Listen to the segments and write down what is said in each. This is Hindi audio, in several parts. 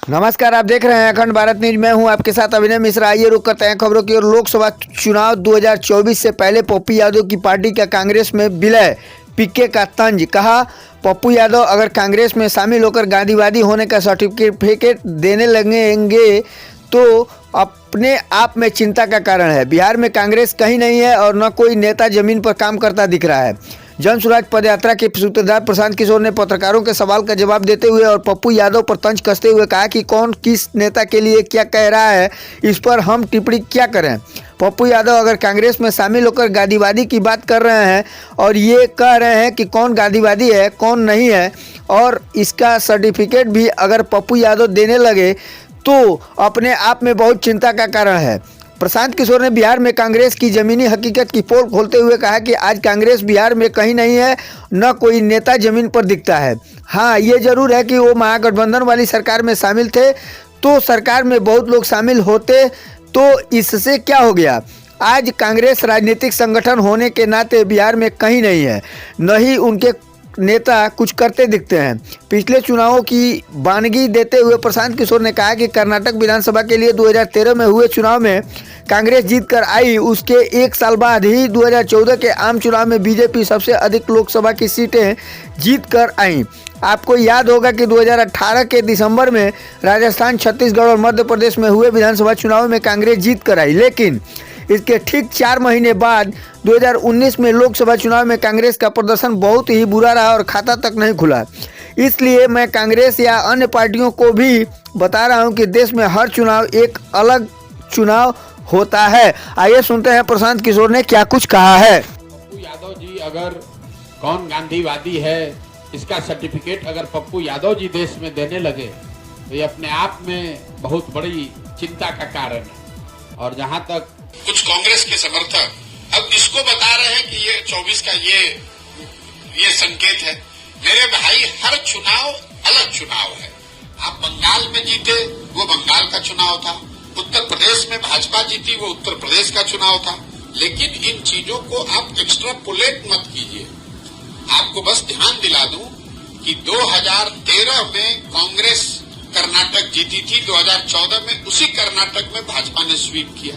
नमस्कार, आप देख रहे हैं अखंड भारत न्यूज। मैं हूं आपके साथ अभिनय मिश्रा। आइए रुक करते हैं खबरों की ओर। लोकसभा चुनाव 2024 से पहले पप्पू यादव की पार्टी का कांग्रेस में विलय, पीके का तंज। कहा, पप्पू यादव अगर कांग्रेस में शामिल होकर गांधीवादी होने का सर्टिफिकेट देने लगेंगे तो अपने आप में चिंता का कारण है। बिहार में कांग्रेस कहीं नहीं है और न कोई नेता जमीन पर काम करता दिख रहा है। जन स्वराज पदयात्रा के सूत्रधार प्रशांत किशोर ने पत्रकारों के सवाल का जवाब देते हुए और पप्पू यादव पर तंज कसते हुए कहा कि कौन किस नेता के लिए क्या कह रहा है, इस पर हम टिप्पणी क्या करें। पप्पू यादव अगर कांग्रेस में शामिल होकर गांधीवादी की बात कर रहे हैं और ये कह रहे हैं कि कौन गांधीवादी है कौन नहीं है, और इसका सर्टिफिकेट भी अगर पप्पू यादव देने लगे तो अपने आप में बहुत चिंता का कारण है। प्रशांत किशोर ने बिहार में कांग्रेस की जमीनी हकीकत की पोल खोलते हुए कहा कि आज कांग्रेस बिहार में कहीं नहीं है, न कोई नेता जमीन पर दिखता है। हाँ, ये जरूर है कि वो महागठबंधन वाली सरकार में शामिल थे तो सरकार में बहुत लोग शामिल होते, तो इससे क्या हो गया। आज कांग्रेस राजनीतिक संगठन होने के नाते बिहार में कहीं नहीं है, न ही उनके नेता कुछ करते दिखते हैं। पिछले चुनावों की बानगी देते हुए प्रशांत किशोर ने कहा कि कर्नाटक विधानसभा के लिए 2013 में हुए चुनाव में कांग्रेस जीत कर आई, उसके एक साल बाद ही 2014 के आम चुनाव में बीजेपी सबसे अधिक लोकसभा की सीटें जीत कर आई। आपको याद होगा कि 2018 के दिसंबर में राजस्थान, छत्तीसगढ़ और मध्य प्रदेश में हुए विधानसभा चुनाव में कांग्रेस जीत कर आई, लेकिन इसके ठीक 4 महीने बाद 2019 में लोकसभा चुनाव में कांग्रेस का प्रदर्शन बहुत ही बुरा रहा और खाता तक नहीं खुला। इसलिए मैं कांग्रेस या अन्य पार्टियों को भी बता रहा हूं कि देश में हर चुनाव एक अलग चुनाव होता है। आइए सुनते हैं प्रशांत किशोर ने क्या कुछ कहा है। पप्पू यादव जी अगर कौन गांधीवादी है, इसका सर्टिफिकेट अगर पप्पू यादव जी देश में देने लगे तो ये अपने आप में बहुत बड़ी चिंता का कारण है। और जहां तक कुछ कांग्रेस के समर्थक अब इसको बता रहे हैं कि ये 24 का ये संकेत है। मेरे भाई, हर चुनाव अलग चुनाव है। आप बंगाल में जीते, वो बंगाल का चुनाव था। उत्तर प्रदेश में भाजपा जीती, वो उत्तर प्रदेश का चुनाव था। लेकिन इन चीजों को आप एक्स्ट्रापोलेट मत कीजिए। आपको बस ध्यान दिला दूं कि 2013 में कांग्रेस कर्नाटक जीती थी, 2014 में उसी कर्नाटक में भाजपा ने स्वीप किया।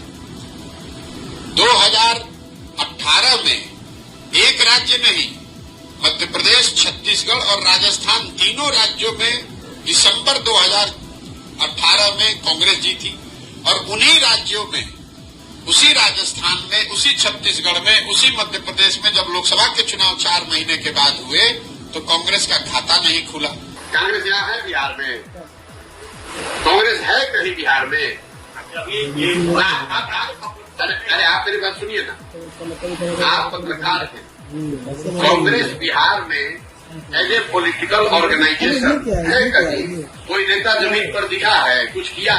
2018 में एक राज्य नहीं, मध्य प्रदेश, छत्तीसगढ़ और राजस्थान, तीनों राज्यों में दिसंबर 2018 में कांग्रेस जीती। और उन्हीं राज्यों में, उसी राजस्थान में, उसी छत्तीसगढ़ में, उसी मध्य प्रदेश में जब लोकसभा के चुनाव 4 महीने के बाद हुए तो कांग्रेस का खाता नहीं खुला। कांग्रेस यहाँ है बिहार में? कांग्रेस है कहीं बिहार में? अरे आप मेरी बात सुनिए ना, आप पत्रकार हैं। कांग्रेस बिहार में एज ए पॉलिटिकल ऑर्गेनाइजेशन है कहीं? कोई नेता जमीन पर दिखा है, कुछ किया